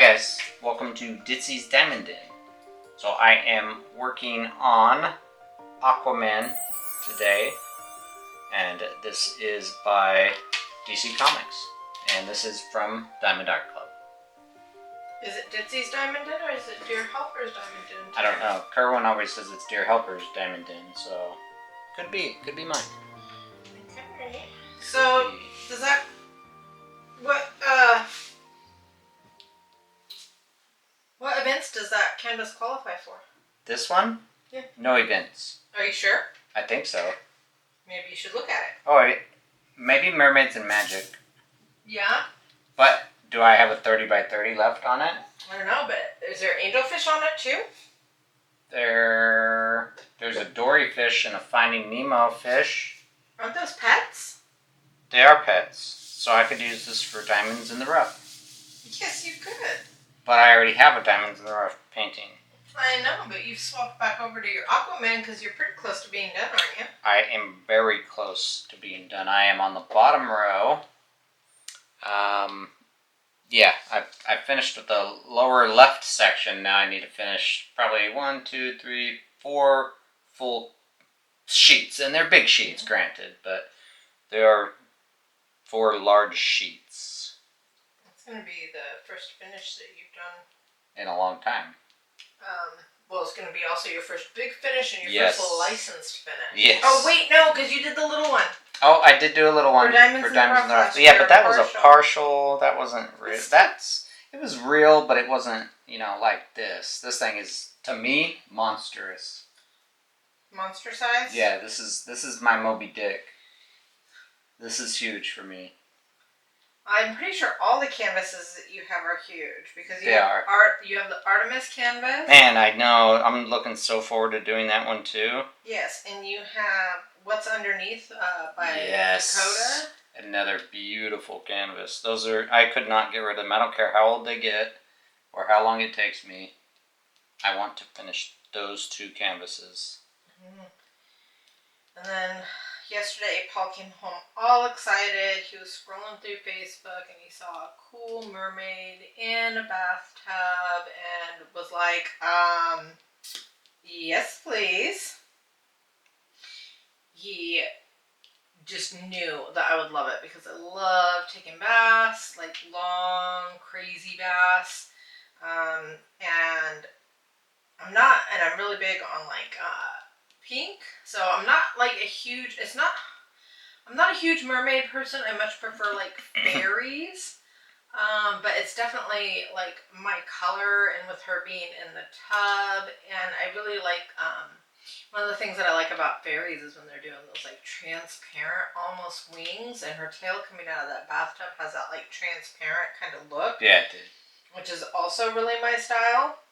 guys, welcome to Ditzysdiamondden. So I am working on Aquaman today, and this is by DC Comics, and this is from Diamond Art Club. Is it Ditzysdiamondden or is it Dear Helper's Diamondden? I don't know. Kerwin always says it's Dear Helper's Diamondden, so could be mine. Okay. So does that what events does that canvas qualify for? This one? Yeah. No events. Are you sure? I think so. Maybe you should look at it. Oh, wait. Maybe Mermaids and Magic. Yeah? But do I have a 30 by 30 left on it? I don't know, but is there angelfish on it too? There's a dory fish and a Finding Nemo fish. Aren't those pets? They are pets, so I could use this for Diamonds in the Rough. Yes, you could. But I already have a Diamonds in the Rough painting. I know, but you've swapped back over to your Aquaman because you're pretty close to being done, aren't you? I am very close to being done. I am on the bottom row. Yeah, I finished with the lower left section. Now I need to finish probably 1, 2, 3, 4 full sheets. And they're big sheets, granted, but they are 4 large sheets. It's going to be the first finish that you've done in a long time. Well, it's going to be also your first big finish and your first licensed finish. Yes. Oh, wait, no, because you did the little one. Oh, I did do a little one for Diamonds in the Rough. Yeah, but that was a partial. That wasn't real. It was real, but it wasn't, like this. This thing is, to me, monstrous. Monster size? Yeah, this is my Moby Dick. This is huge for me. I'm pretty sure all the canvases that you have are huge because you have the Artemis canvas. Man, I know. I'm looking so forward to doing that one too. Yes, and you have What's Underneath by Dakota. Another beautiful canvas. Those are, I could not get rid of them. I don't care how old they get or how long it takes me. I want to finish those 2 canvases. Mm-hmm. And then yesterday, Paul came home all excited. He was scrolling through Facebook and he saw a cool mermaid in a bathtub and was like, yes, please. He just knew that I would love it because I love taking baths, like long, crazy baths. And I'm really big on like pink, so I'm not like I'm not a huge mermaid person. I much prefer like fairies, but it's definitely like my color, and with her being in the tub, and I really like one of the things that I like about fairies is when they're doing those like transparent almost wings, and her tail coming out of that bathtub has that like transparent kind of look. Yeah, it did. Which is also really my style.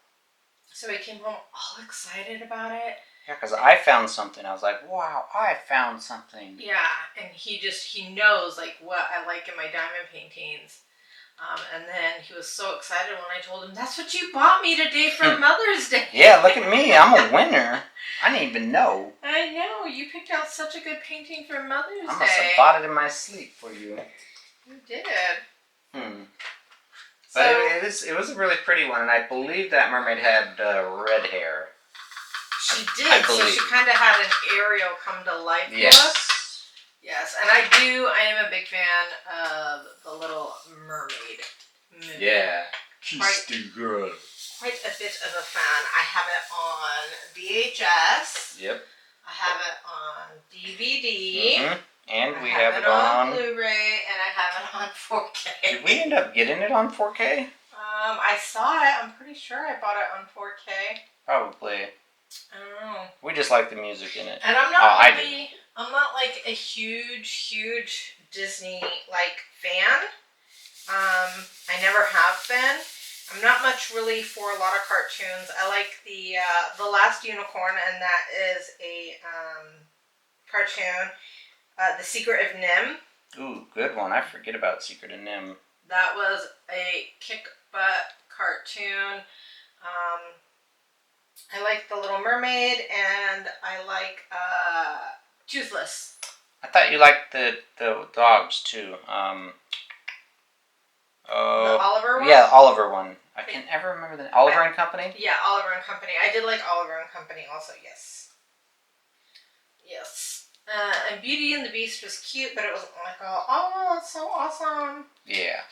So he came home all excited about it. Yeah, because I found something. I was like, wow, I found something. Yeah, and he knows like what I like in my diamond paintings. And then he was so excited when I told him, that's what you bought me today for Mother's Day. Yeah, look at me. I'm a winner. I didn't even know. I know. You picked out such a good painting for Mother's Day. I must have bought it in my sleep for you. You did. But it was a really pretty one, and I believe that mermaid had red hair. She did, so she kind of had an Ariel come to life look. Yes, and I am a big fan of The Little Mermaid movie. Yeah, she's too good. Quite a bit of a fan. I have it on VHS. Yep. I have it on DVD. Mm-hmm. And we have have it on Blu-ray, and I have it on 4K. Did we end up getting it on 4K? I saw it. I'm pretty sure I bought it on 4K. Probably. I don't know. We just like the music in it. And I'm not I'm not like a huge Disney like fan. I never have been. I'm not much really for a lot of cartoons. I like the Last Unicorn, and that is a cartoon. The Secret of Nim. Ooh, good one. I forget about Secret of Nim. That was a kick-butt cartoon. I like The Little Mermaid, and I like Toothless. I thought you liked the dogs too. The Oliver one? Yeah, Oliver one. I can't ever remember the Oliver and Company? Yeah, Oliver and Company. I did like Oliver and Company also, yes. Yes. And Beauty and the Beast was cute, but it wasn't like, oh, it's so awesome. Yeah.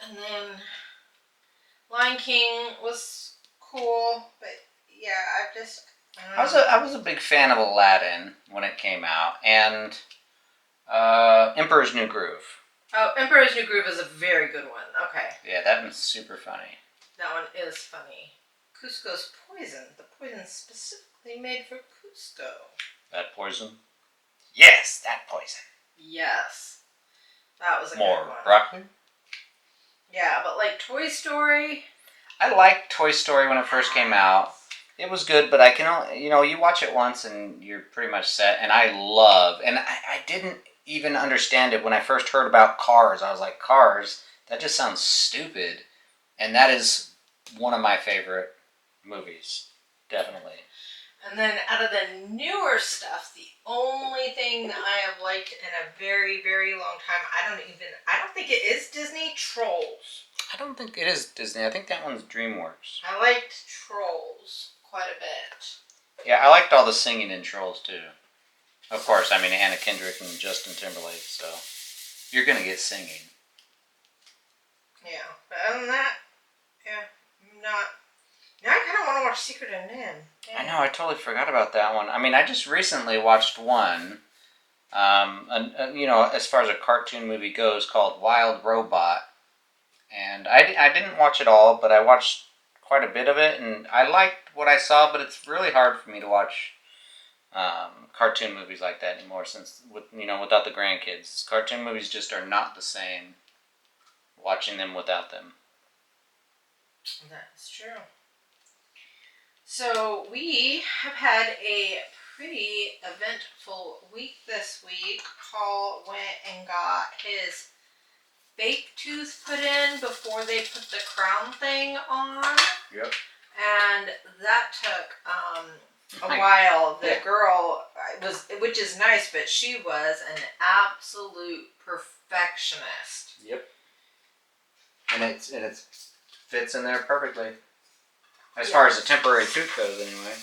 And then Lion King was cool, but yeah, I was a big fan of Aladdin when it came out, and Emperor's New Groove. Oh, Emperor's New Groove is a very good one. Okay. Yeah, that one's super funny. That one is funny. Cusco's Poison. The poison specifically made for Cusco. That poison? Yes, that poison. Yes. That was a good More one. broccoli? Yeah, but like Toy Story. I liked Toy Story when it first came out. It was good, but I can only, you watch it once and you're pretty much set. And I didn't even understand it when I first heard about Cars. I was like, Cars? That just sounds stupid. And that is one of my favorite movies, definitely. And then out of the newer stuff, the only thing that I have liked in a very, very long time, I don't think it is Disney, Trolls. I don't think it is Disney. I think that one's DreamWorks. I liked Trolls quite a bit. Yeah, I liked all the singing in Trolls too. Of course, I mean Anna Kendrick and Justin Timberlake, so you're gonna get singing. Yeah, but other than that, yeah, I'm not. Now I kind of want to watch Secret and Nim. I know, I totally forgot about that one. I mean, I just recently watched one, as far as a cartoon movie goes, called Wild Robot. And I didn't watch it all, but I watched quite a bit of it, and I liked what I saw, but it's really hard for me to watch cartoon movies like that anymore, since, without the grandkids. Cartoon movies just are not the same watching them without them. That's true. So we have had a pretty eventful week this week. Paul went and got his fake tooth put in before they put the crown thing on. Yep. And that took a while. The girl which is nice, but she was an absolute perfectionist. Yep. And it fits in there perfectly. As far as a temporary tooth goes, anyway.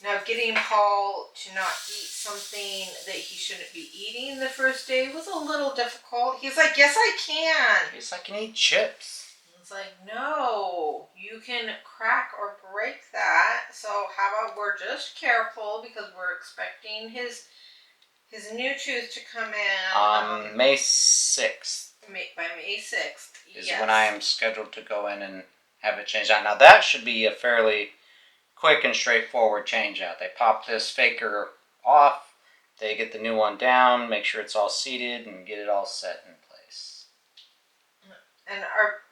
Now, getting Paul to not eat something that he shouldn't be eating the first day was a little difficult. He's like, yes, I can. Yes, I can eat chips. It's like, no, you can crack or break that. So how about we're just careful, because we're expecting his new tooth to come in. On May 6th. By May 6th. Is when I am scheduled to go in and have it changed out. Now that should be a fairly quick and straightforward change out. They pop this faker off, they get the new one down, make sure it's all seated, and get it all set in place. And our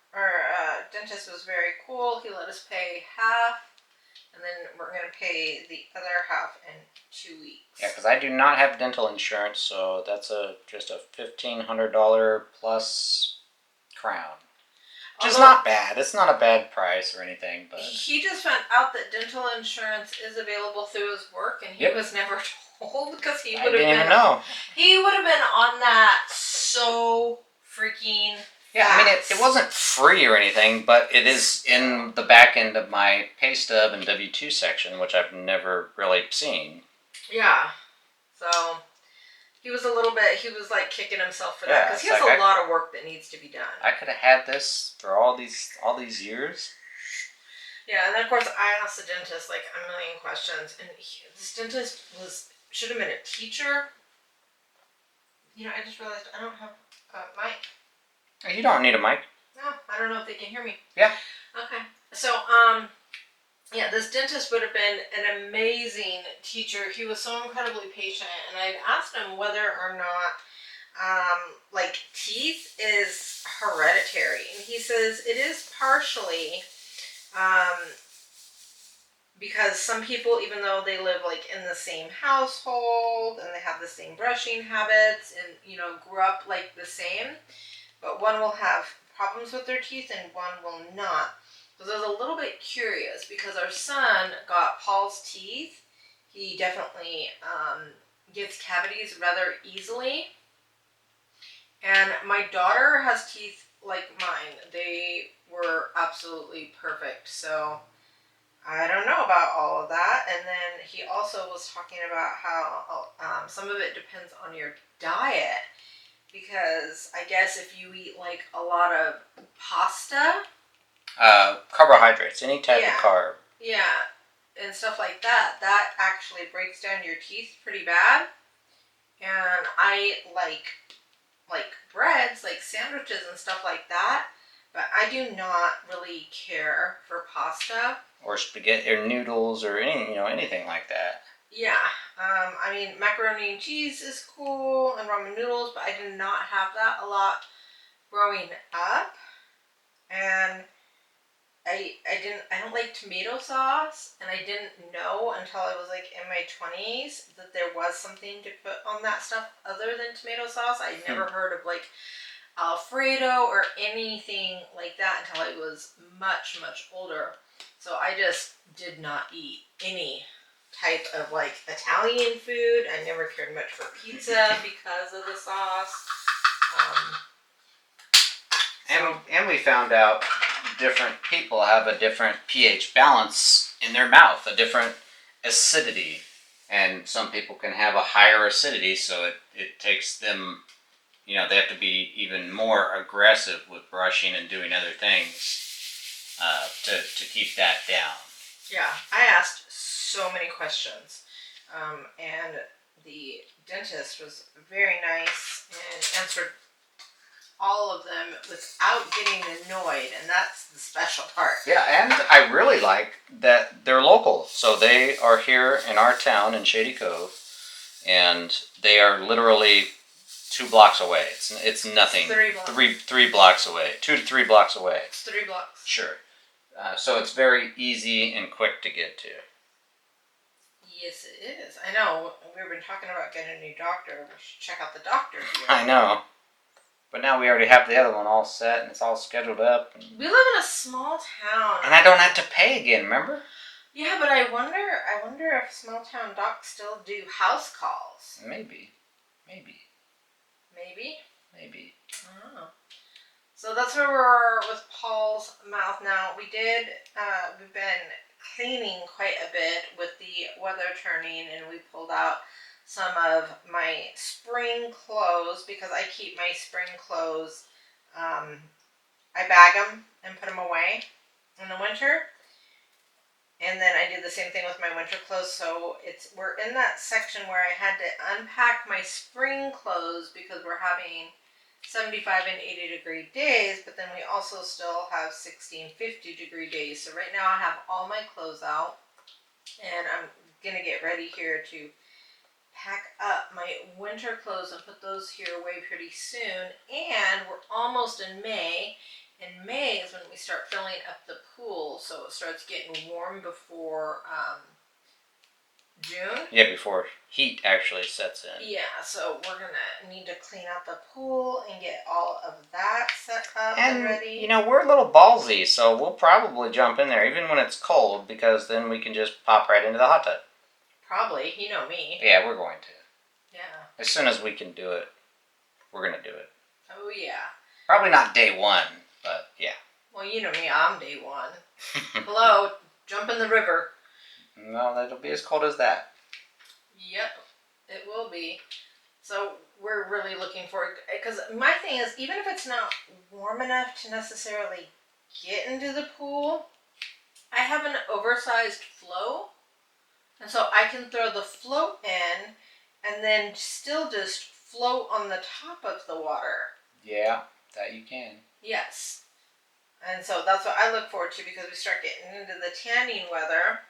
dentist was very cool. He let us pay half, and then we're going to pay the other half in 2 weeks. Yeah, because I do not have dental insurance, so that's just a $1,500 plus crown. Which is not bad. It's not a bad price or anything, but he just found out that dental insurance is available through his work, and he was never told, because he would have been. I didn't even know. He would have been on that so freaking. Yeah, I mean, it wasn't free or anything, but it is in the back end of my pay stub and W-2 section, which I've never really seen. Yeah, so he was like kicking himself for that, because he has a lot of work that needs to be done. I could have had this for all these years. Yeah, and then of course I asked the dentist like a million questions, and this dentist should have been a teacher. I just realized I don't have a mic. You don't need a mic. No, I don't know if they can hear me. Yeah. Okay. So, this dentist would have been an amazing teacher. He was so incredibly patient, and I asked him whether or not, teeth is hereditary. And he says it is partially, because some people, even though they live in the same household and they have the same brushing habits and, grew up the same, but one will have problems with their teeth and one will not. So I was a little bit curious, because our son got Paul's teeth. He definitely gets cavities rather easily. And my daughter has teeth like mine. They were absolutely perfect. So I don't know about all of that. And then he also was talking about how some of it depends on your diet. Because I guess if you eat like a lot of pasta. Carbohydrates, any type of carb. Yeah, and stuff like that, that actually breaks down your teeth pretty bad. And I like breads, like sandwiches and stuff like that. But I do not really care for pasta. Or spaghetti, or noodles, or anything like that. Yeah, I mean, macaroni and cheese is cool, and ramen noodles, but I did not have that a lot growing up. And I don't like tomato sauce, and I didn't know until I was like in my 20s that there was something to put on that stuff other than tomato sauce. I never heard of like Alfredo or anything like that until I was much, much older. So I just did not eat any type of like Italian food. I never cared much for pizza because of the sauce. And we found out different people have a different pH balance in their mouth, a different acidity. And some people can have a higher acidity, so it takes them, they have to be even more aggressive with brushing and doing other things to keep that down. Yeah, I asked so many questions. And the dentist was very nice and answered all of them without getting annoyed, and that's the special part. Yeah, and I really like that they're local. So they are here in our town in Shady Cove, and they are literally 2 blocks away. It's nothing. 3 blocks. Three blocks away. 2 to 3 blocks away. It's 3 blocks. Sure. So it's very easy and quick to get to. Yes, it is. I know. We've been talking about getting a new doctor. We should check out the doctor here. I know. But now we already have the other one all set, and it's all scheduled up. We live in a small town. And I don't have to pay again, remember? Yeah, but I wonder if small town docs still do house calls. Maybe. Maybe? Maybe. I don't know. So that's where we're with Paul's mouth now. We've been cleaning quite a bit with the weather turning, and we pulled out some of my spring clothes because I keep my spring clothes, I bag them and put them away in the winter. And then I did the same thing with my winter clothes. So we're in that section where I had to unpack my spring clothes because we're having 75 and 80 degree days, but then we also still have 16, 50 degree days. So right now I have all my clothes out, and I'm going to get ready here to pack up my winter clothes and put those here away pretty soon. And we're almost in May. And May is when we start filling up the pool, so it starts getting warm before June. Yeah, before heat actually sets in. Yeah, so we're gonna need to clean out the pool and get all of that set up and ready. We're a little ballsy, so we'll probably jump in there even when it's cold, because then we can just pop right into the hot tub. Probably, you know me. Yeah, we're going to. Yeah. As soon as we can do it, we're gonna do it. Oh yeah. Probably not day one, but yeah. Well, you know me, I'm day one. Hello, jump in the river. No, that'll be as cold as that. Yep, it will be. So we're really looking forward, because my thing is, even if it's not warm enough to necessarily get into the pool, I have an oversized float, and so I can throw the float in and then still just float on the top of the water. Yeah, that you can. Yes. And so that's what I look forward to, because we start getting into the tanning weather.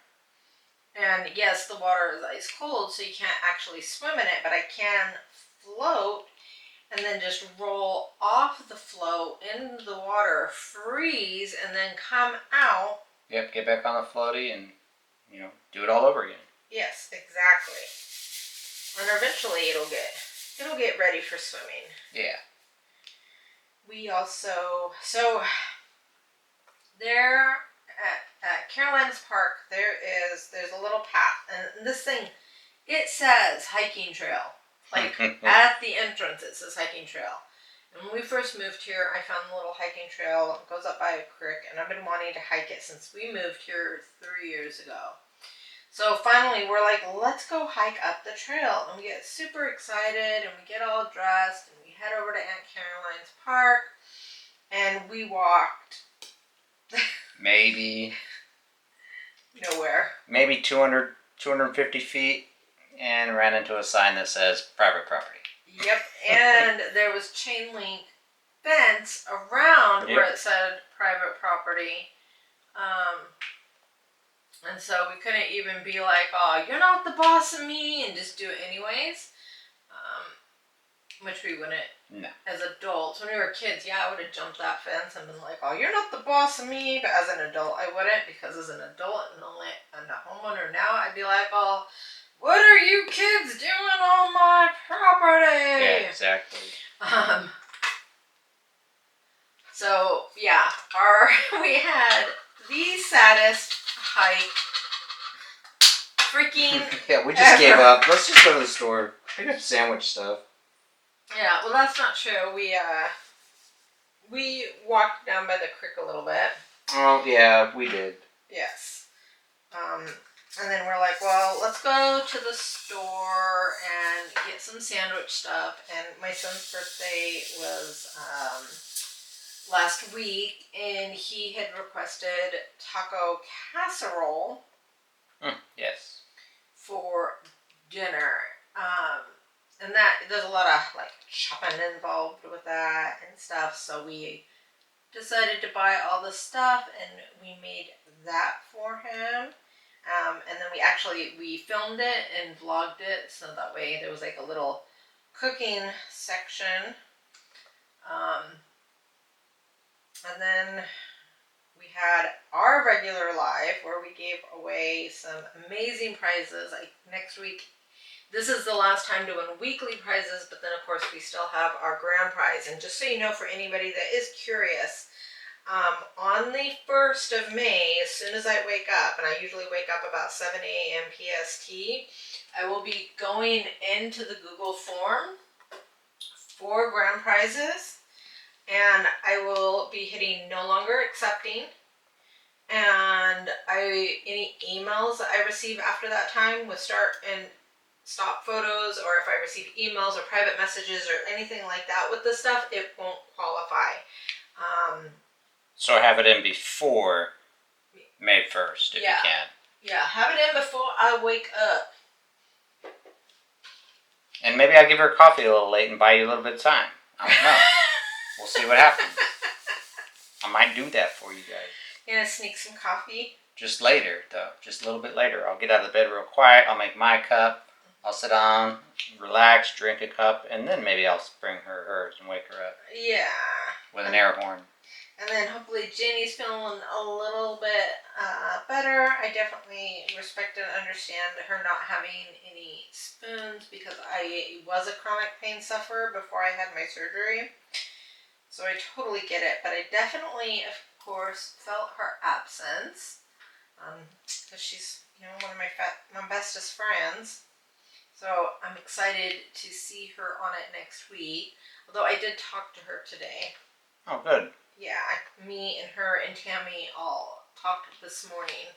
And yes, the water is ice cold, so you can't actually swim in it, but I can float and then just roll off the float into the water, freeze, and then come out. Yep, get back on the floaty and, do it all over again. Yes, exactly. And eventually it'll get ready for swimming. Yeah. We also, there at Caroline's Park, there's a little path, and this thing, it says hiking trail. Like at the entrance it says hiking trail. And when we first moved here, I found the little hiking trail. It goes up by a creek, and I've been wanting to hike it since we moved here 3 years ago. So finally, we're like, let's go hike up the trail. And we get super excited, and we get all dressed, and we head over to Aunt Caroline's park, and we walked Maybe nowhere. Maybe 200, 250 feet, and ran into a sign that says private property. Yep, and there was chain link fence around where it said private property. And so we couldn't even be like, oh, you're not the boss of me, and just do it anyways. Which we wouldn't. No. As adults. When we were kids, yeah, I would have jumped that fence and been like, oh, you're not the boss of me. But as an adult, I wouldn't, because as an adult and a homeowner now, I'd be like, oh, what are you kids doing on my property? Yeah, exactly. So yeah, we had the saddest hike freaking Yeah, we just gave up. Let's just go to the store. I got sandwich stuff. Yeah, well, that's not true. We walked down by the creek a little bit. Oh yeah, we did. Yes. And then we're like, well, let's go to the store and get some sandwich stuff. And my son's birthday was last week, and he had requested taco casserole. Yes. For dinner. And there's a lot of like chopping involved with that and stuff. So we decided to buy all the stuff, and we made that for him. And then we filmed it and vlogged it, so that way there was like a little cooking section. And then we had our regular live where we gave away some amazing prizes. Like next week, this is the last time doing weekly prizes, but then of course we still have our grand prize. And just so you know, for anybody that is curious, on the 1st of May, as soon as I wake up, and I usually wake up about 7 a.m. PST, I will be going into the Google form for grand prizes, and I will be hitting no longer accepting. And any emails that I receive after that time with start and stop photos, or if I receive emails or private messages or anything like that with this stuff, it won't qualify. So have it in before May 1st if you can. Yeah, have it in before I wake up. And maybe I'll give her coffee a little late and buy you a little bit of time. I don't know. We'll see what happens. I might do that for you guys. You gonna sneak some coffee? Just later, though. Just a little bit later. I'll get out of the bed real quiet. I'll make my cup. I'll sit down, relax, drink a cup, and then maybe I'll bring her hers and wake her up. Yeah. With an air horn. And then hopefully Jenny's feeling a little bit better. I definitely respect and understand her not having any spoons, because I was a chronic pain sufferer before I had my surgery. So I totally get it. But I definitely, of course, felt her absence. Because she's, one of my bestest friends. So I'm excited to see her on it next week. Although I did talk to her today. Oh, good. Yeah, me and her and Tammy all talked this morning.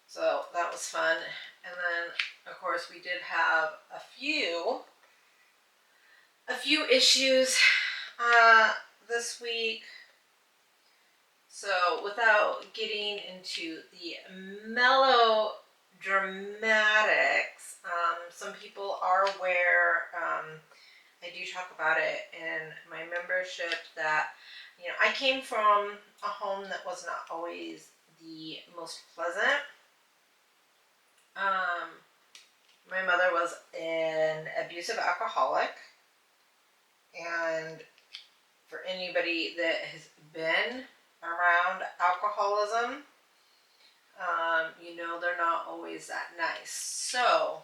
So that was fun. And then, of course, we did have a few issues this week. So without getting into the melodramatics, some people are aware, I do talk about it in my membership, that, I came from a home that was not always the most pleasant. My mother was an abusive alcoholic, and for anybody that has been around alcoholism, they're not always that nice. So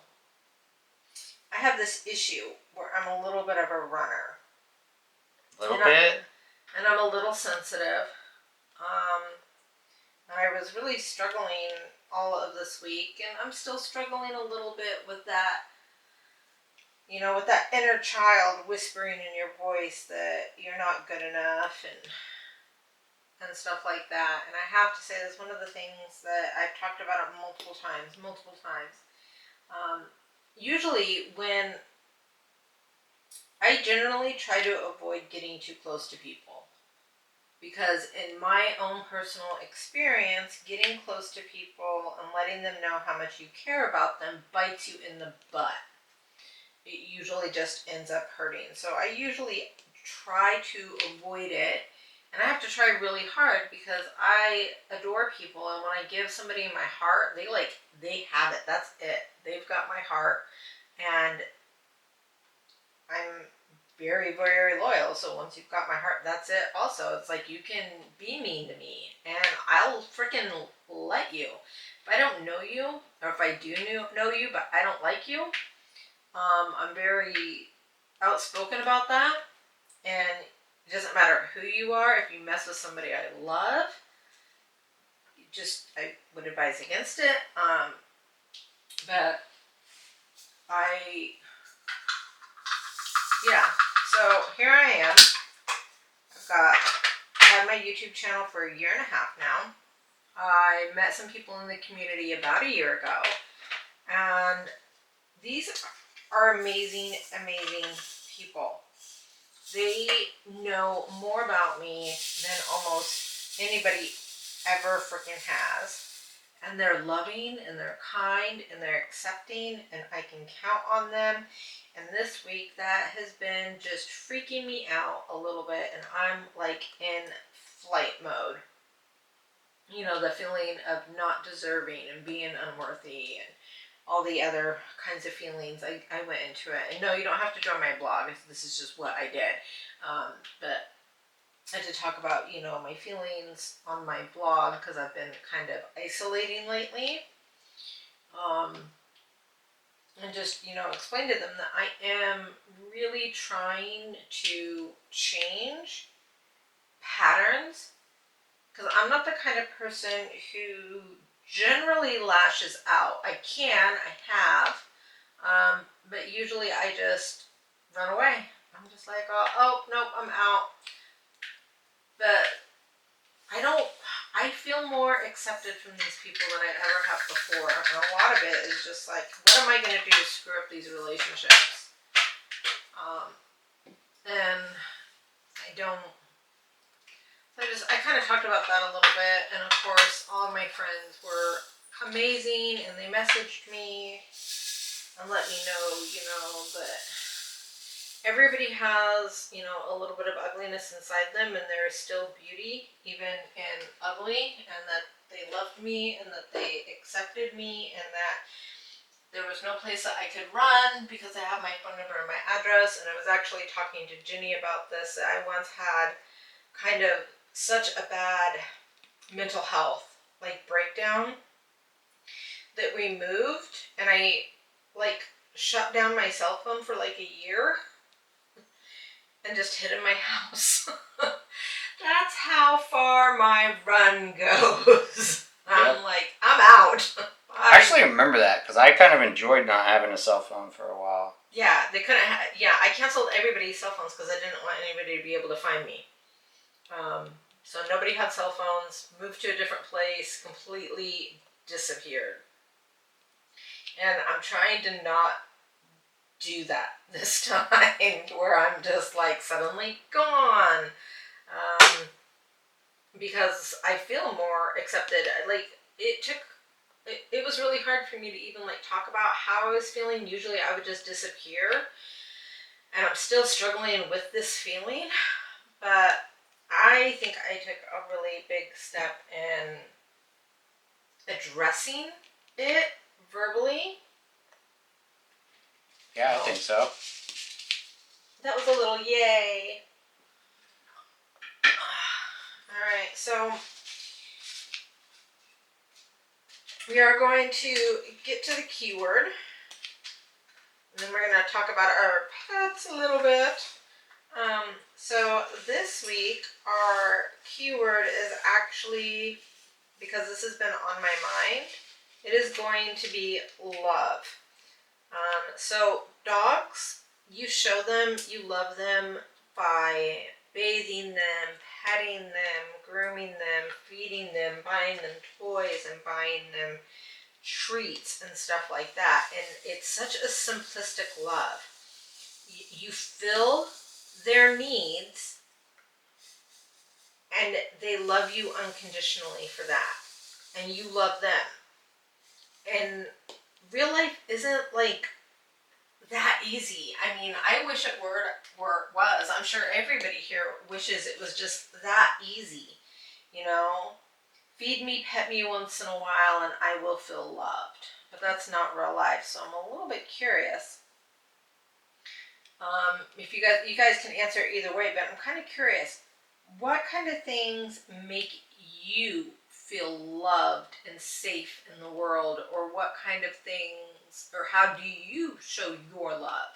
I have this issue where I'm a little bit of a runner. And I'm a little sensitive. And I was really struggling all of this week, and I'm still struggling a little bit with that you know, with that inner child whispering in your voice that you're not good enough and stuff like that. And I have to say, that's one of the things that I've talked about it multiple times. Usually when I generally try to avoid getting too close to people, because in my own personal experience, getting close to people and letting them know how much you care about them bites you in the butt. It usually just ends up hurting. So I usually try to avoid it, and I have to try really hard because I adore people, and when I give somebody my heart, they have it. That's it. They've got my heart, and I'm very, very loyal. So once you've got my heart, that's it. Also, it's like, you can be mean to me and I'll freaking let you. If I don't know you, or if I do know you but I don't like you, I'm very outspoken about that. And it doesn't matter who you are. If you mess with somebody I love, I would advise against it. But yeah, so here I am. I had my YouTube channel for a year and a half now. I met some people in the community about a year ago, and these are amazing, amazing people. They know more about me than almost anybody ever freaking has. And they're loving, and they're kind, and they're accepting, and I can count on them. And this week, that has been just freaking me out a little bit, and I'm like in flight mode. You know, the feeling of not deserving and being unworthy and all the other kinds of feelings. I went into it. And no, you don't have to join my blog. This is just what I did. But I had to talk about, you know, my feelings on my blog because I've been kind of isolating lately. And just, you know, explain to them that I am really trying to change patterns, because I'm not the kind of person who generally lashes out. I have, but usually I just run away. I'm just like, oh nope, I'm out. But I feel more accepted from these people than I ever have before. And a lot of it is just like, what am I going to do to screw up these relationships? And I kind of talked about that a little bit. And of course, all of my friends were amazing, and they messaged me and let me know, you know, that everybody has, you know, a little bit of ugliness inside them, and there is still beauty even in ugly, and that they loved me, and that they accepted me, and that there was no place that I could run because I have my phone number and my address. And I was actually talking to Ginny about this. I once had kind of such a bad mental health breakdown that we moved, and I shut down my cell phone for a year and just hid in my house. That's how far my run goes. I'm like, I'm out. I actually remember that because I kind of enjoyed not having a cell phone for a while. Yeah, they couldn't. I canceled everybody's cell phones because I didn't want anybody to be able to find me. So nobody had cell phones. Moved to a different place. Completely disappeared. And I'm trying to not do that this time, where I'm just suddenly gone. Because I feel more accepted. It was really hard for me to even talk about how I was feeling. Usually I would just disappear, and I'm still struggling with this feeling, but I think I took a really big step in addressing it verbally. Yeah, I think so. That was a little yay. Alright, so we are going to get to the keyword, and then we're going to talk about our pets a little bit. So this week our keyword is actually, because this has been on my mind, it is going to be love. So dogs, you show them you love them by bathing them, petting them, grooming them, feeding them, buying them toys and buying them treats and stuff like that. And it's such a simplistic love. You fill their needs and they love you unconditionally for that. And you love them. And real life isn't like that easy. I mean, I wish it was. I'm sure everybody here wishes it was just that easy. You know, feed me, pet me once in a while, and I will feel loved. But that's not real life, so I'm a little bit curious. If you guys can answer either way, but I'm kind of curious. What kind of things make you feel loved and safe in the world, or what kind of things, or how do you show your love?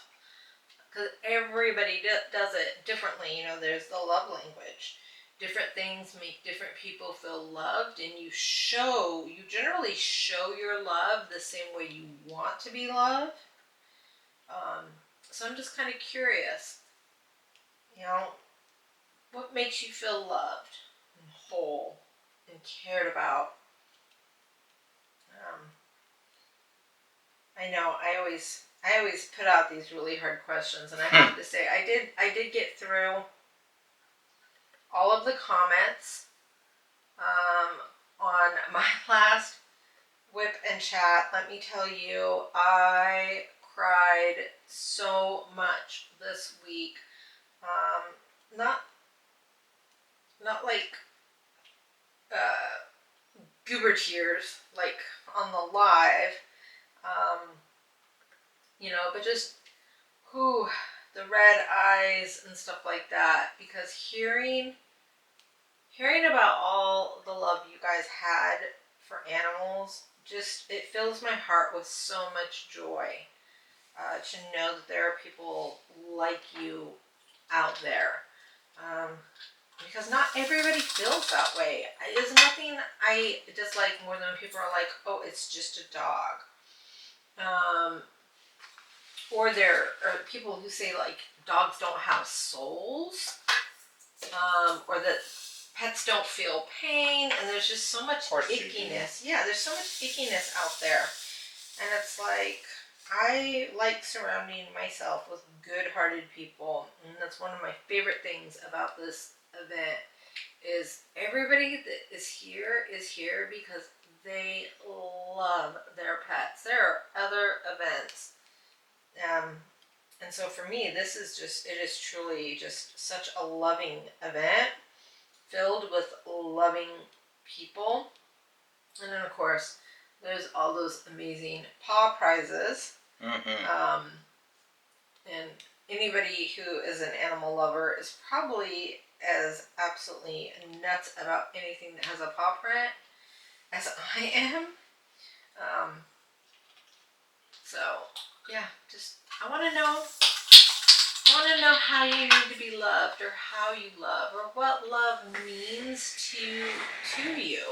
Because everybody does it differently. You know, there's the love language. Different things make different people feel loved, and you generally show your love the same way you want to be loved. So I'm just kind of curious, you know, what makes you feel loved and whole and cared about? I know I always put out these really hard questions, and I have to say I did get through all of the comments on my last WIP and chat. Let me tell you, I cried so much this week. Not like goober tears like on the live, you know, but just the red eyes and stuff like that, because hearing about all the love you guys had for animals, just, it fills my heart with so much joy to know that there are people like you out there. Because not everybody feels that way. There's nothing I dislike more than when people are like, oh, it's just a dog. Or there are people who say like dogs don't have souls, or that pets don't feel pain, and there's just so much ickiness. Yeah, there's so much ickiness out there. And it's like, I like surrounding myself with good-hearted people, and that's one of my favorite things about this event, is everybody that is here because they love their pets. There are other events, and so for me, this is just, it is truly just such a loving event filled with loving people. And then of course there's all those amazing paw prizes. And anybody who is an animal lover is probably as absolutely nuts about anything that has a paw print as I am. So yeah, just I want to know how you need to be loved, or how you love, or what love means to you.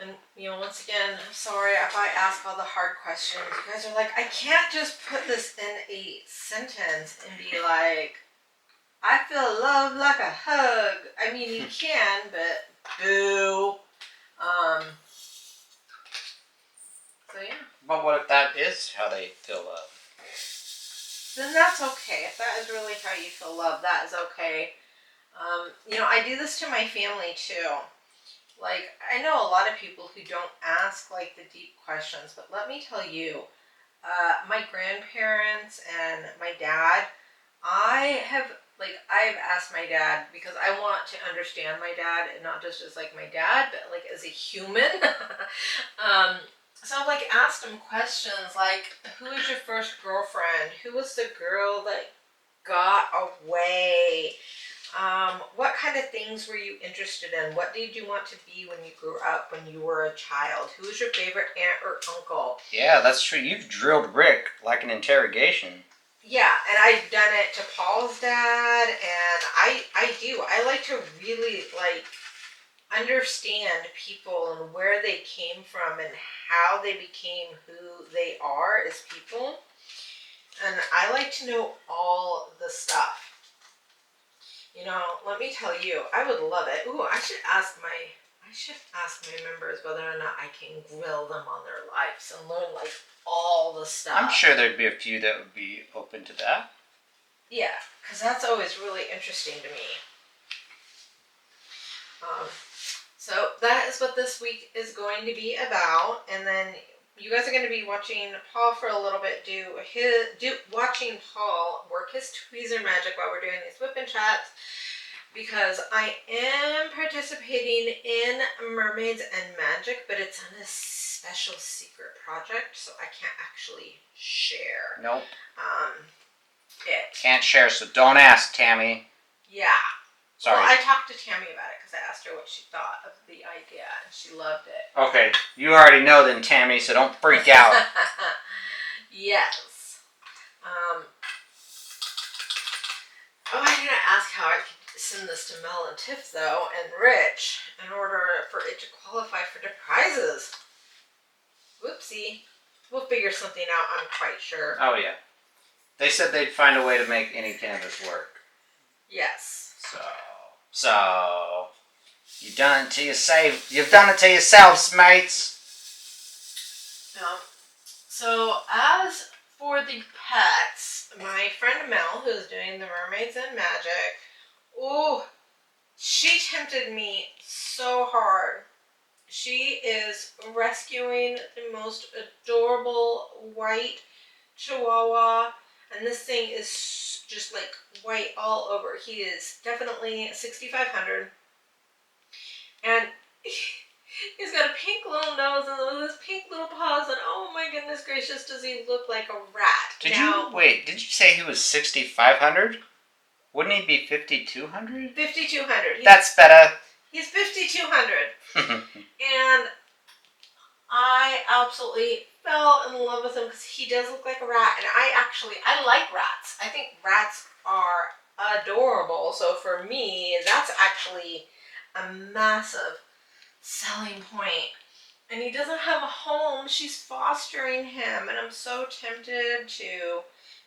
And, you know, once again, I'm sorry if I ask all the hard questions. You guys are like, I can't just put this in a sentence and be like, I feel love like a hug. I mean, you can, but boo. So yeah. But what if that is how they feel love? Then that's okay. If that is really how you feel love, that is okay. You know, I do this to my family too. Like, I know a lot of people who don't ask like the deep questions, but let me tell you, my grandparents and my dad, I've asked my dad, because I want to understand my dad, and not just as like my dad, but like as a human. So I've like asked him questions like, who was your first girlfriend? Who was the girl that got away? What kind of things were you interested in? What did you want to be when you grew up, when you were a child? Who was your favorite aunt or uncle? Yeah, that's true. You've drilled Rick like an interrogation. Yeah, and I've done it to Paul's dad, and I do. I like to really, like, understand people and where they came from and how they became who they are as people. And I like to know all the stuff. You know, let me tell you, I would love it. Ooh, I should ask my members whether or not I can grill them on their lives and learn like all the stuff. I'm sure there'd be a few that would be open to that. Yeah, because that's always really interesting to me. So that is what this week is going to be about, and then you guys are going to be watching Paul for a little bit. Watching Paul work his tweezer magic while we're doing these whip and chats, because I am participating in Mermaids and Magic, but it's on a special secret project, so I can't actually share. Nope. It. Can't share, so don't ask, Tammy. Yeah. Sorry. Well, I talked to Tammy about it because I asked her what she thought of the idea, and she loved it. Okay, you already know then, Tammy, so don't freak out. Yes. Oh, I didn't ask how I could send this to Mel and Tiff, though, and Rich, in order for it to qualify for the prizes. Whoopsie. We'll figure something out, I'm quite sure. Oh, yeah. They said they'd find a way to make any canvas work. Yes. So you've done it to yourself. You've done it to yourselves, mates. So as for the pets, my friend Mel, who's doing the Mermaids and Magic, she tempted me so hard. She is rescuing the most adorable white Chihuahua, and this thing is just like white all over. He is definitely 6,500, and he's got a pink little nose and those pink little paws, and oh my goodness gracious, does he look like a rat. Did you say he was 6,500? Wouldn't he be 5,200? 5,200. That's better. He's 5,200. And I absolutely fell in love with him because he does look like a rat, and I like rats. I think rats are adorable, so for me, that's actually a massive selling point. And he doesn't have a home. She's fostering him, and I'm so tempted to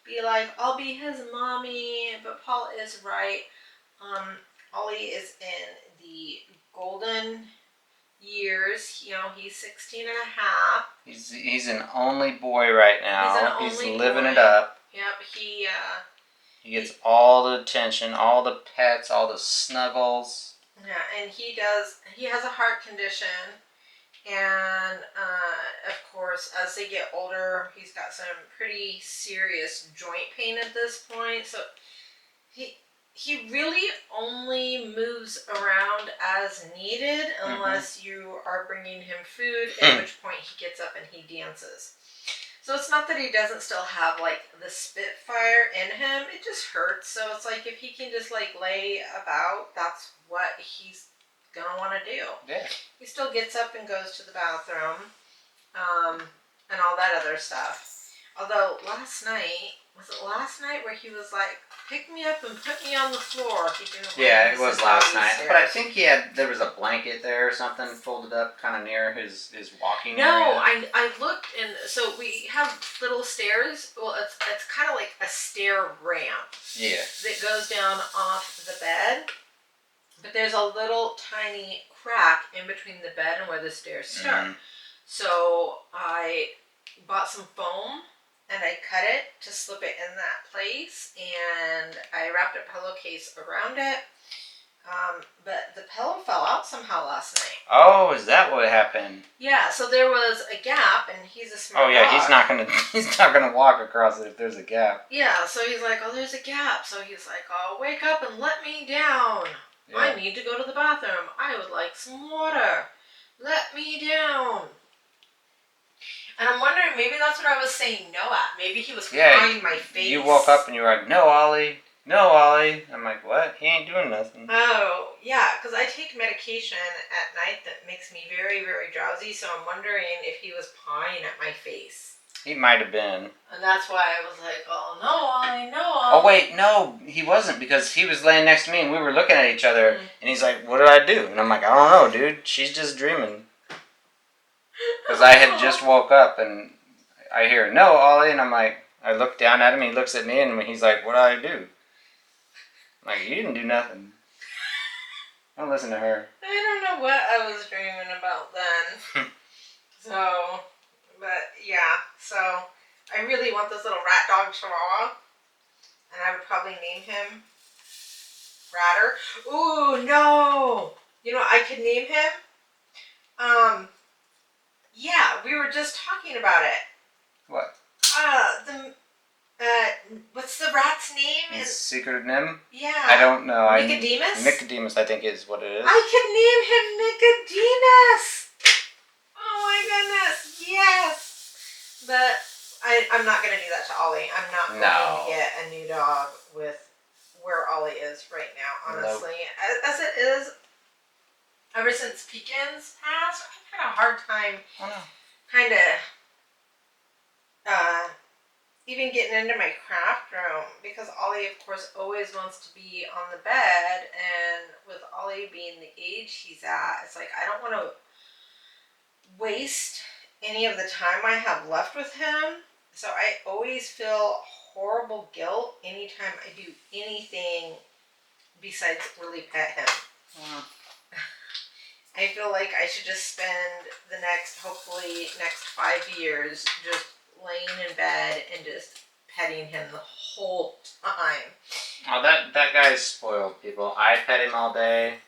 be like, I'll be his mommy, but Paul is right. Ollie is in the golden years. You know, he's 16 and a half. He's an only boy right now. He's living it up. Yep, he gets all the attention, all the pets, all the snuggles. Yeah, and he has a heart condition, and of course, as they get older, he's got some pretty serious joint pain at this point, so he really only moves around as needed unless you are bringing him food, at which point he gets up and he dances. So it's not that he doesn't still have like the spitfire in him, it just hurts. So it's like if he can just like lay about, that's what he's gonna want to do. Yeah. He still gets up and goes to the bathroom, and all that other stuff. Although was it last night where he was like, pick me up and put me on the floor? He didn't. Yeah, it was last night. But I think there was a blanket there or something folded up kind of near his walking area. No, I looked, and so we have little stairs. Well, it's kind of like a stair ramp. Yeah. That goes down off the bed, but there's a little tiny crack in between the bed and where the stairs start. So I bought some foam, and I cut it to slip it in that place, and I wrapped a pillowcase around it. But the pillow fell out somehow last night. Oh, is that what happened? Yeah, so there was a gap, and he's a smart dog. dog. he's not gonna walk across it if there's a gap. Yeah, so he's like, oh, there's a gap. So he's like, oh, wake up and let me down. Yeah. I need to go to the bathroom. I would like some water. Let me down. And I'm wondering, maybe that's what I was saying no at. Maybe he was crying my face. You woke up and you were like, no, Ollie. No, Ollie. I'm like, what? He ain't doing nothing. Oh, yeah, because I take medication at night that makes me very, very drowsy, so I'm wondering if he was pawing at my face. He might have been. And that's why I was like, oh no, Ollie, no, Oh Ollie. wait, no, he wasn't, because he was laying next to me and we were looking at each other and he's like, what did I do? And I'm like, I don't know, dude. She's just dreaming. Because I had just woke up and I hear, no, Ollie, and I'm like, I look down at him, he looks at me and he's like, what did I do? I'm like, you didn't do nothing. Don't listen to her. I don't know what I was dreaming about then. So, but yeah, so I really want this little rat dog chihuahua, and I would probably name him Ratter. Ooh, no! You know what I could name him? Yeah, we were just talking about it. What? What's the rat's name? His secret name? Yeah. I don't know. Nicodemus? Nicodemus, I think is what it is. I could name him Nicodemus! Oh my goodness, yes! But I'm not going to do that to Ollie. I'm not going to get a new dog with where Ollie is right now, honestly. Nope. As it is, ever since Pekin's passed, I've had a hard time kind of even getting into my craft room, because Ollie, of course, always wants to be on the bed, and with Ollie being the age he's at, it's like I don't want to waste any of the time I have left with him. So I always feel horrible guilt anytime I do anything besides really pet him. I feel like I should just spend the hopefully next 5 years just laying in bed and just petting him the whole time. Oh, that guy's spoiled, people. I pet him all day.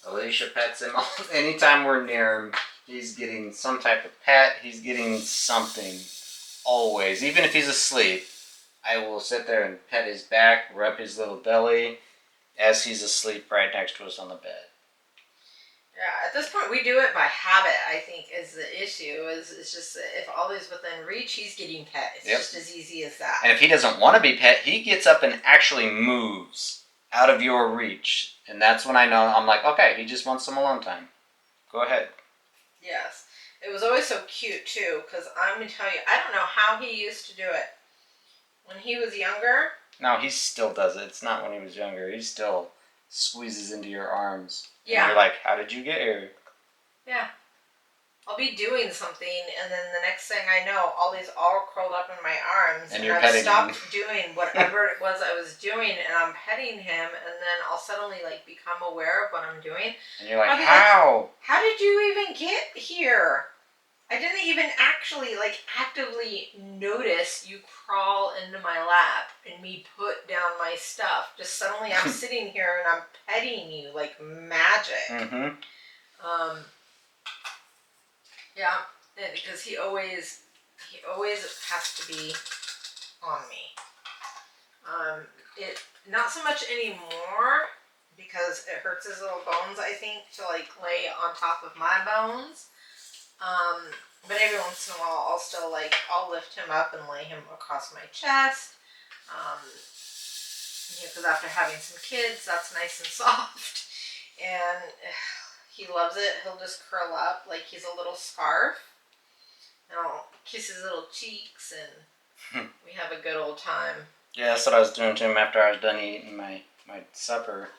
Alicia pets him anytime we're near him. He's getting some type of pet. He's getting something. Always. Even if he's asleep, I will sit there and pet his back, rub his little belly as he's asleep right next to us on the bed. Yeah, at this point we do it by habit, I think, is the issue. It's just if Ollie's within reach, he's getting pet. It's just as easy as that. And if he doesn't want to be pet, he gets up and actually moves out of your reach. And that's when I know, I'm like, okay, he just wants some alone time. Go ahead. Yes. It was always so cute, too, because I'm going to tell you, I don't know how he used to do it. When he was younger... No, he still does it. It's not when he was younger. He still squeezes into your arms. Yeah. And you're like, how did you get here? Yeah. I'll be doing something, and then the next thing I know, Ollie's all curled up in my arms, and I've stopped doing whatever it was I was doing, and I'm petting him, and then I'll suddenly become aware of what I'm doing. And you're like, how? How did you even get here? I didn't even actually actively notice you crawl into my lap and me put down my stuff. Just suddenly I'm sitting here and I'm petting you like magic. Mm-hmm. Yeah, because he always has to be on me. It not so much anymore because it hurts his little bones, I think, to lay on top of my bones. But every once in a while I'll still I'll lift him up and lay him across my chest. Because after having some kids, that's nice and soft. And he loves it. He'll just curl up like he's a little scarf. And I'll kiss his little cheeks and we have a good old time. Yeah, that's what I was doing to him after I was done eating my supper.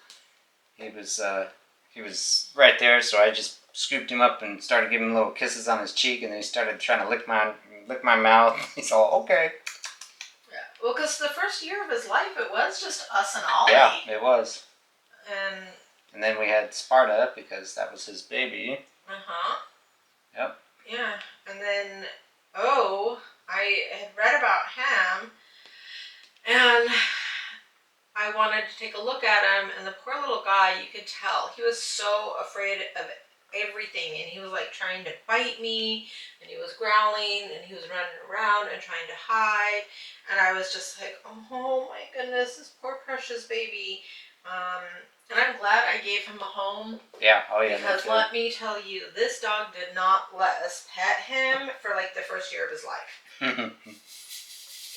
He was right there, so I just scooped him up and started giving him little kisses on his cheek, and then he started trying to lick my mouth. He's all, okay. Yeah, well, because the first year of his life, it was just us and Ollie. Yeah, it was. And then we had Sparta, because that was his baby. Uh-huh. Yep. Yeah, and then, I had read about him, and I wanted to take a look at him, and the poor little guy, you could tell, he was so afraid of everything, and he was trying to bite me, and he was growling, and he was running around and trying to hide, and I was just like, oh my goodness, this poor precious baby. And I'm glad I gave him a home. Yeah, oh yeah. Because let me tell you, this dog did not let us pet him for the first year of his life.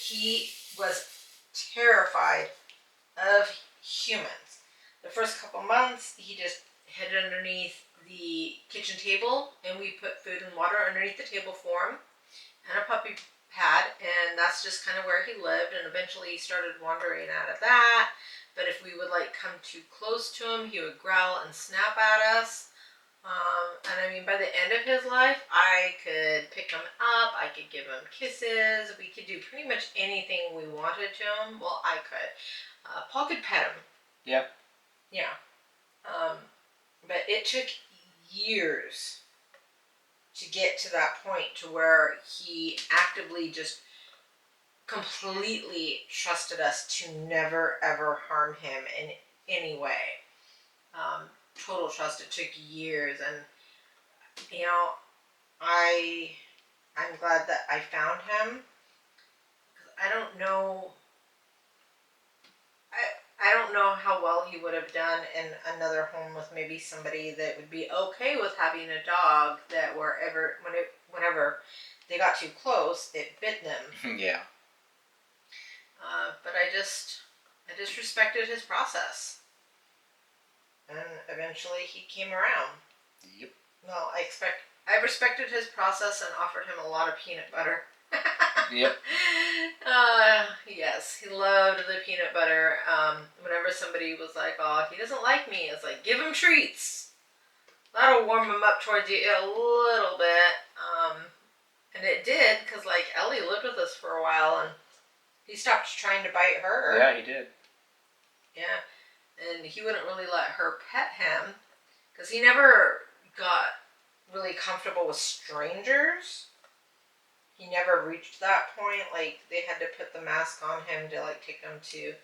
He was terrified of humans. The first couple months, he just hid underneath the kitchen table, and we put food and water underneath the table for him, and a puppy had, and that's just kind of where he lived, and eventually he started wandering out of that. But if we would like come too close to him, he would growl and snap at us. And I mean, by the end of his life, I could pick him up, I could give him kisses, we could do pretty much anything we wanted to him. Well, I could. Paul could pet him. Yep. Yeah. But it took years to get to that point to where he actively just completely trusted us to never ever harm him in any way. Total trust. It took years, and you know, I'm glad that I found him. I don't know. I don't know how well he would have done in another home with maybe somebody that would be okay with having a dog that whenever they got too close, it bit them. Yeah. But I just respected his process, and eventually he came around. Yep. Well, I respected his process and offered him a lot of peanut butter. Yep. Yes, he loved the peanut butter. Whenever somebody was like, "Oh, he doesn't like me," it's like, give him treats. That'll warm him up towards you a little bit. And it did, because like Ellie lived with us for a while, and he stopped trying to bite her. Yeah, he did. Yeah, and he wouldn't really let her pet him, because he never got really comfortable with strangers. He never reached that point. Like, they had to put the mask on him to like take him to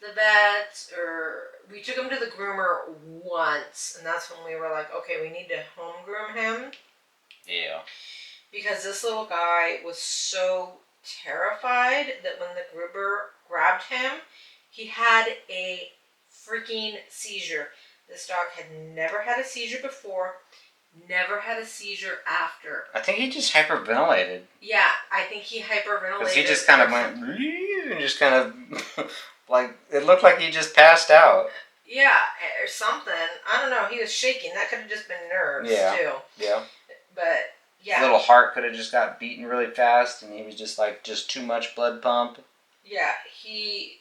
the vets, or we took him to the groomer once, and that's when we were like, okay, we need to home groom him. Yeah. Because this little guy was so terrified that when the groomer grabbed him, he had a freaking seizure. This dog had never had a seizure before, never had a seizure after. I think he just hyperventilated. Yeah, I think he hyperventilated. Because he just kind of went, and just kind of, like, it looked like he just passed out. Yeah, or something. I don't know. He was shaking. That could have just been nerves, too. Yeah. But, yeah. His little heart could have just got beaten really fast, and he was just like, just too much blood pump. Yeah, he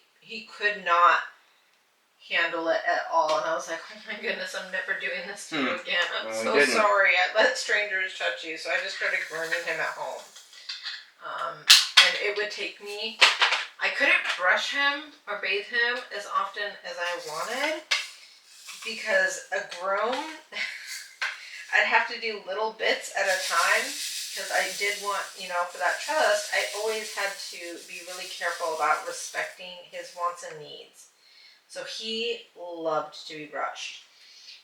could not handle it at all, and I was like, oh my goodness, I'm never doing this to you again. I'm so sorry. I let strangers touch you, so I just started grooming him at home. And it would take me, I couldn't brush him or bathe him as often as I wanted, because a groom, I'd have to do little bits at a time, because I did want, for that trust, I always had to be really careful about respecting his wants and needs. So he loved to be brushed.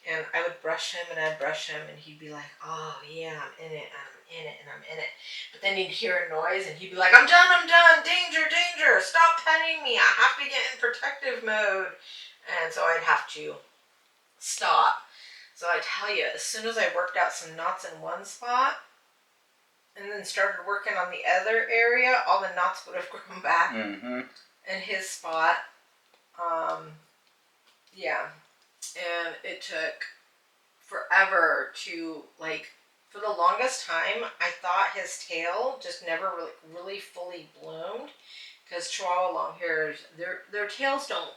And I would brush him, and I'd brush him, and he'd be like, oh yeah, I'm in it, and I'm in it. But then he'd hear a noise, and he'd be like, I'm done, danger, stop petting me, I have to get in protective mode. And so I'd have to stop. So I tell you, as soon as I worked out some knots in one spot, and then started working on the other area, all the knots would have grown back in his spot. Yeah, and it took forever to, for the longest time, I thought his tail just never really fully bloomed, because Chihuahua Longhairs, their tails don't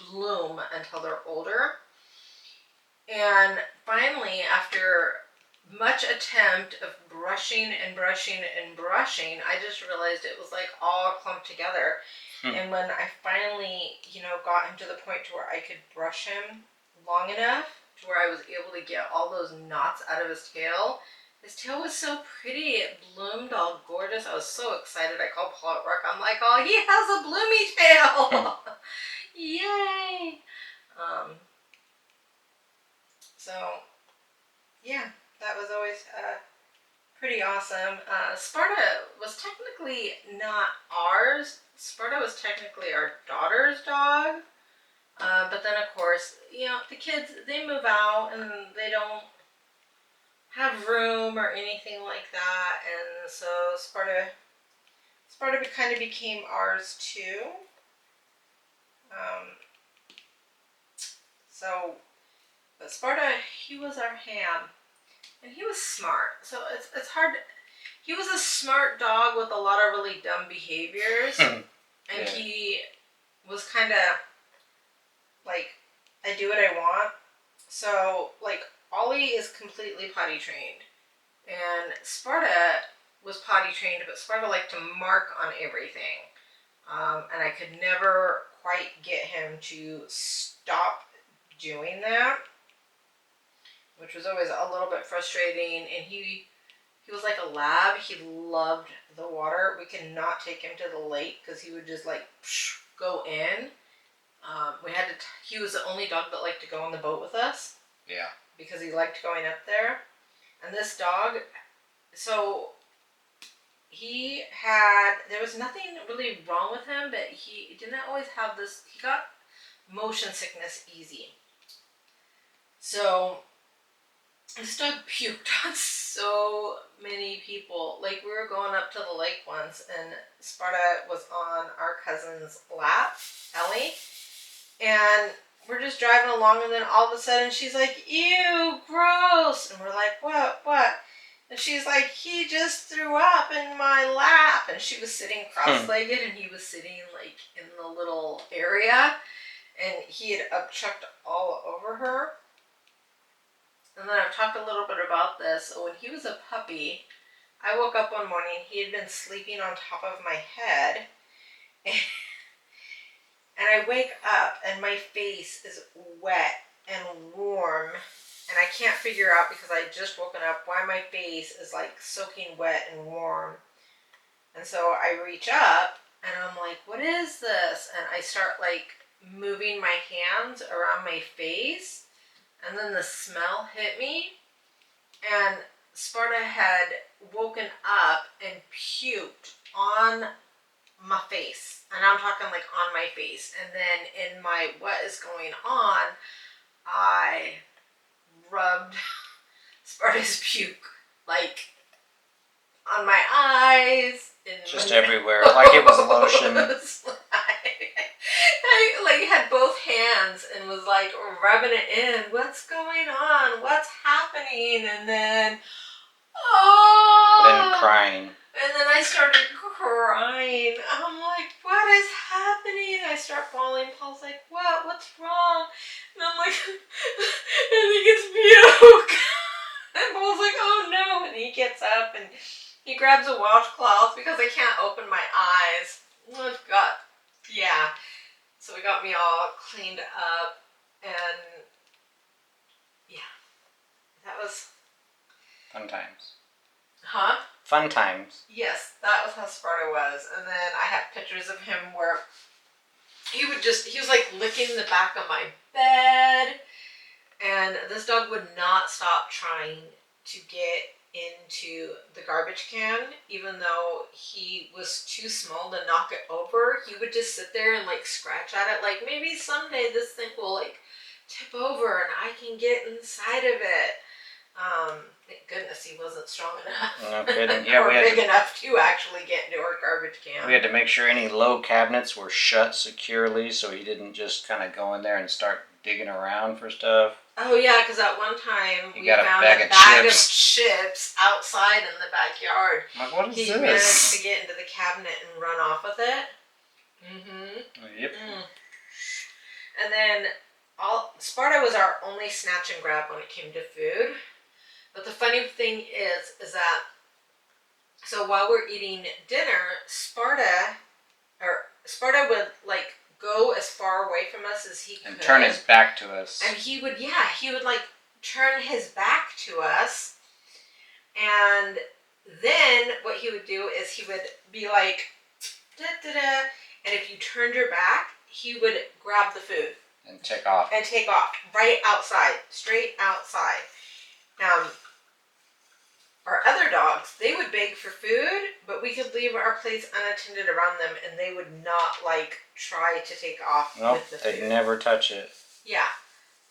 bloom until they're older. And finally, after much attempt of brushing, I just realized it was all clumped together. And when I finally, got him to the point to where I could brush him long enough to where I was able to get all those knots out of his tail was so pretty. It bloomed all gorgeous. I was so excited. I called Paul at work. I'm like, oh, he has a bloomy tail. Yay. So, yeah, that was always pretty awesome. Sparta was technically not ours. Sparta was technically our daughter's dog. But then, of course, the kids, they move out and they don't have room or anything like that. And so Sparta kind of became ours too. But Sparta, he was our ham. And he was smart. So it's hard. he was a smart dog with a lot of really dumb behaviors. And Yeah. he was kind of like, I do what I want. So, like, Ollie is completely potty trained. And Sparta was potty trained, but Sparta liked to mark on everything. And I could never quite get him to stop doing that, which was always a little bit frustrating. And he was like a lab. He loved the water. We could not take him to the lake because he would just like go in. He was the only dog that liked to go on the boat with us. Yeah. Because he liked going up there. And this dog, so there was nothing really wrong with him, but he didn't always have this, he got motion sickness easy. So this dog puked on so many people. Like, we were going up to the lake once, and Sparta was on our cousin's lap, Ellie, and we're just driving along, and then all of a sudden she's like, ew, gross. And we're like, what? And she's like, he just threw up in my lap. And she was sitting cross-legged, and he was sitting like in the little area, and he had upchucked all over her. And then I've talked a little bit about this. So when he was a puppy, I woke up one morning, he had been sleeping on top of my head. And I wake up and my face is wet and warm. And I can't figure out, because I just woken up, why my face is like soaking wet and warm. And so I reach up and I'm like, what is this? And I start like moving my hands around my face. And then the smell hit me, and Sparta had woken up and puked on my face. And I'm talking like on my face. And then in my what is going on, I rubbed Sparta's puke like on my eyes. Just everywhere, like it was lotion. I like had both hands and was like rubbing it in. What's going on? What's happening? And then, Then crying. And then I started crying. I'm like, what is happening? I start bawling. Paul's like, what? What's wrong? And I'm like, I think it's puke. And Paul's like, oh no. And he gets up and he grabs a washcloth because I can't open my eyes. Oh, God. Yeah. So we got me all cleaned up, and yeah, that was fun times. Huh? Fun times. Yes, that was how Sparta was. And then I have pictures of him where he was like licking the back of my bed, and this dog would not stop trying to get into the garbage can, even though he was too small to knock it over. He would just sit there and like scratch at it, like maybe someday this thing will like tip over and I can get inside of it. Thank goodness he wasn't strong enough. No kidding. Yeah, or big enough to actually get into our garbage can. We had to make sure any low cabinets were shut securely so he didn't just kind of go in there and start digging around for stuff. Oh yeah, because at one time He we got a found bag a of bag of chips. chips outside in the backyard. I'm like, what is He this? managed to get into the cabinet and run off with it. Yep. And then Sparta was our only snatch and grab when it came to food. But the funny thing is that, so while we're eating dinner, Sparta would like go as far away from us as he could. And turn his back to us. And he would like turn his back to us. And then what he would do is he would be like, da, da, da. And if you turned your back, he would grab the food. And take off. Right outside. Straight outside. Our other dogs, they would beg for food, but we could leave our plates unattended around them, and they would not like try to take off with the food. They'd never touch it. Yeah.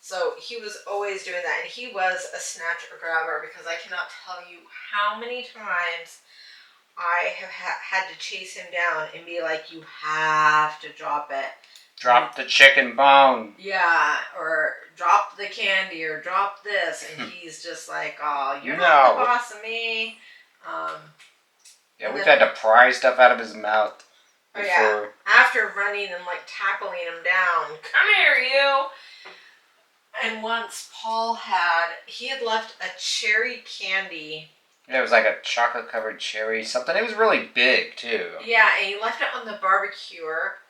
So he was always doing that, and he was a snatch or grabber, because I cannot tell you how many times I have had to chase him down and be like, you have to drop it. Drop the chicken bone. Yeah, or drop the candy, or drop this, and he's just like, oh, you're not the boss of me. Yeah, we've had to pry stuff out of his mouth before. Oh yeah, after running and like tackling him down. Come here, you! And once Paul he had left a cherry candy. Yeah, it was like a chocolate covered cherry something. It was really big too. Yeah, and he left it on the barbecuer.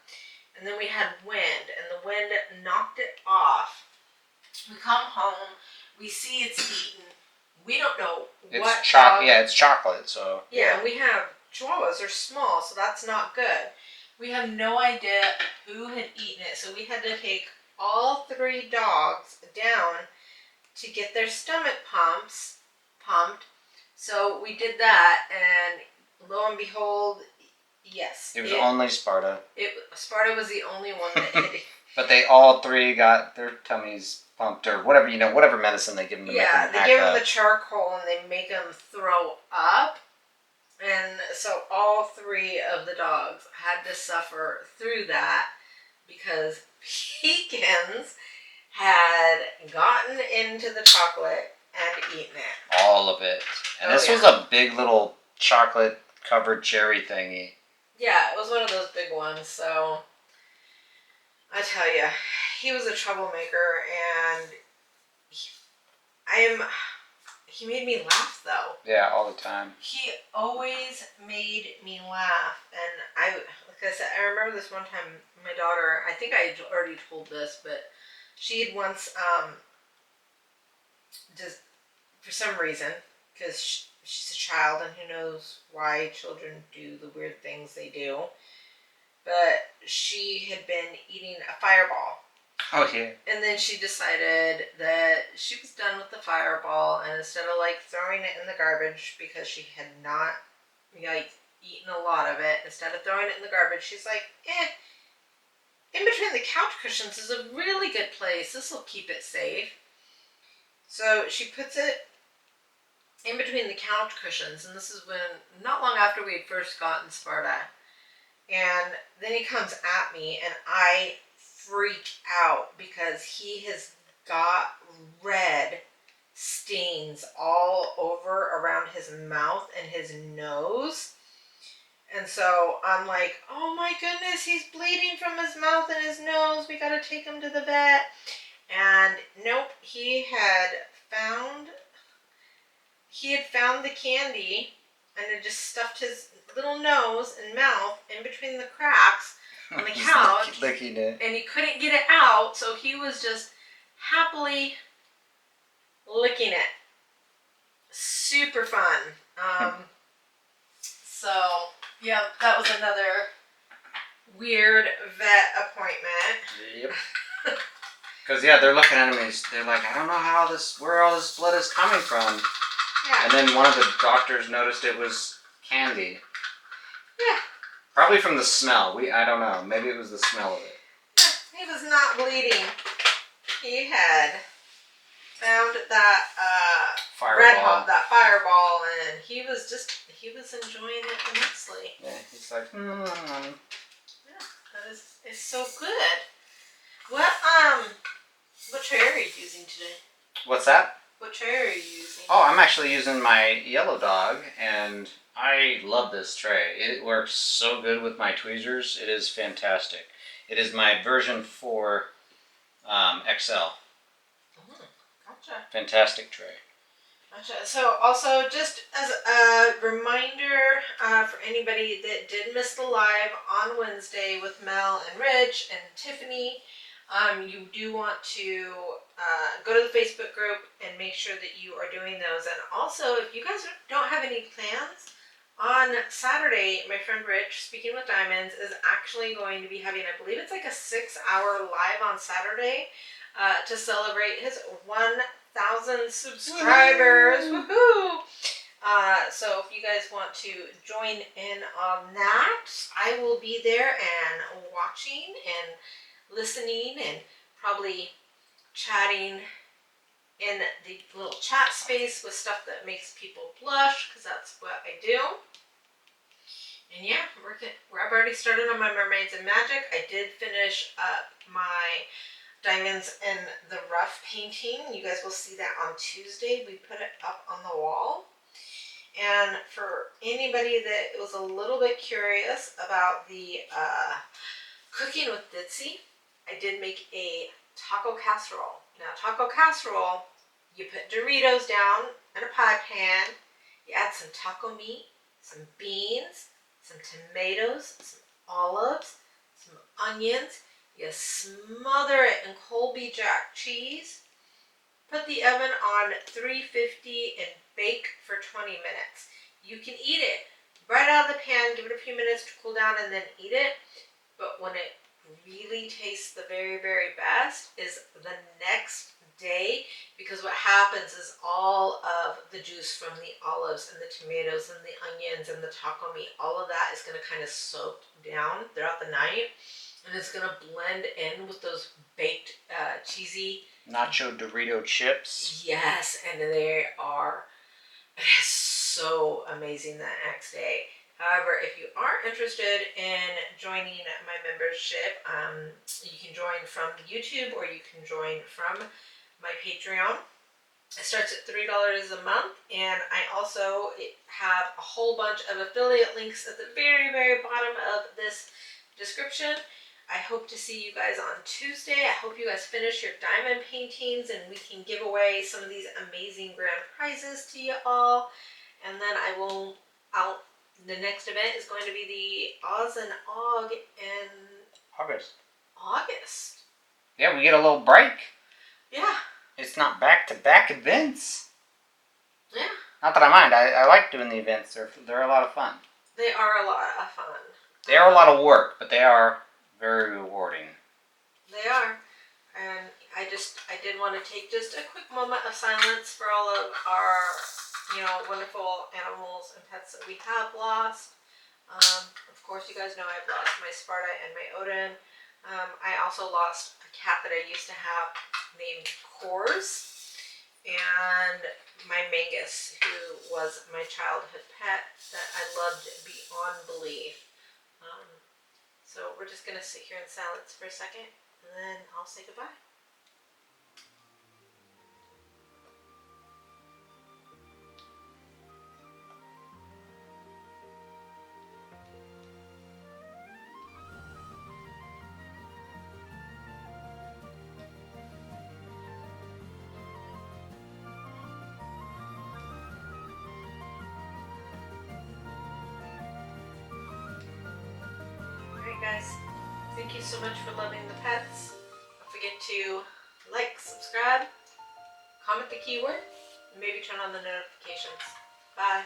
And then we had wind, and the wind knocked it off. We come home, we see it's eaten. We don't know what dog. Yeah, it's chocolate, so. Yeah, and we have Chihuahuas. They're small, so that's not good. We have no idea who had eaten it, so we had to take all 3 dogs down to get their stomach pumped. So we did that, and lo and behold, yes. It was only Sparta. Sparta was the only one that had it. But they all 3 got their tummies pumped, or whatever, whatever medicine they give them to make them act up. Yeah, they give them the charcoal, and they make them throw up. And so all 3 of the dogs had to suffer through that because Pekins had gotten into the chocolate and eaten it. All of it. And this was a big little chocolate covered cherry thingy. Yeah, it was one of those big ones. So I tell you, he was a troublemaker, and he made me laugh though. Yeah, all the time. He always made me laugh, and like I said, I remember this one time, my daughter, I think I had already told this, but she had once, just for some reason, because she's a child, and who knows why children do the weird things they do, but she had been eating a Fireball. Oh, yeah. And then she decided that she was done with the Fireball, and instead of like throwing it in the garbage because she had not eaten a lot of it, instead of throwing it in the garbage, she's like, in between the couch cushions is a really good place. This will keep it safe. So she puts it in between the couch cushions, and this is when, not long after we had first gotten Sparta. And then he comes at me, and I freak out because he has got red stains all over around his mouth and his nose. And so I'm like, oh my goodness, he's bleeding from his mouth and his nose. We gotta take him to the vet. And nope, he had found the candy and had just stuffed his little nose and mouth in between the cracks on the couch, licking it. And he couldn't get it out, so he was just happily licking it. Super fun. So yeah, that was another weird vet appointment. Yep. Because they're looking at him and they're like, I don't know where all this blood is coming from. Yeah. And then one of the doctors noticed it was candy. Yeah. Probably from the smell. I don't know. Maybe it was the smell of it. He was not bleeding. He had found that that Fireball, and he was enjoying it immensely. Yeah, he's like, Yeah, that is so good. What tray are you using today? What's that? What tray are you using? Oh, I'm actually using my yellow dog, and I love this tray. It works so good with my tweezers. It is fantastic. It is my version 4 XL. Gotcha. Fantastic tray. Gotcha. So also, just as a reminder for anybody that did miss the live on Wednesday with Mel and Rich and Tiffany, you do want to go to the Facebook group and make sure that you are doing those. And also, if you guys don't have any plans, on Saturday, my friend Rich, Speaking with Diamonds, is actually going to be having, I believe it's like a 6-hour live on Saturday to celebrate his 1,000 subscribers. Woohoo! So if you guys want to join in on that, I will be there and watching and listening and probably chatting in the little chat space with stuff that makes people blush, because that's what I do. And yeah, I've already started on my Mermaids and Magic. I did finish up my Diamonds in the Ruff painting. You guys will see that on Tuesday. We put it up on the wall. And for anybody that was a little bit curious about the cooking with Ditzy, I did make a taco casserole. Now, taco casserole, you put Doritos down in a pie pan, you add some taco meat, some beans, some tomatoes, some olives, some onions, you smother it in Colby Jack cheese, put the oven on 350 and bake for 20 minutes. You can eat it right out of the pan, give it a few minutes to cool down, and then eat it. But when it really tastes the very, very best is the next day, because what happens is all of the juice from the olives and the tomatoes and the onions and the taco meat, all of that is going to kind of soak down throughout the night, and it's going to blend in with those baked cheesy nacho Dorito chips. Yes, and they are so amazing the next day. However, if you are interested in joining my membership, you can join from YouTube or you can join from my Patreon. It starts at $3 a month, and I also have a whole bunch of affiliate links at the very, very bottom of this description. I hope to see you guys on Tuesday. I hope you guys finish your diamond paintings and we can give away some of these amazing grand prizes to you all. And then the next event is going to be the Oz and Og in August. Yeah, we get a little break. Yeah. It's not back-to-back events. Yeah. Not that I mind. I like doing the events. They're a lot of fun. They are a lot of fun. They are a lot of work, but they are very rewarding. They are. And I did want to take just a quick moment of silence for all of our, wonderful animals and pets that we have lost. Of course, you guys know I've lost my Sparta and my Odin. I also lost a cat that I used to have named Kors, and my Mangus, who was my childhood pet that I loved beyond belief. So we're just going to sit here in silence for a second, and then I'll say goodbye. Guys, thank you so much for loving the pets. Don't forget to like, subscribe, comment the keyword, and maybe turn on the notifications. Bye.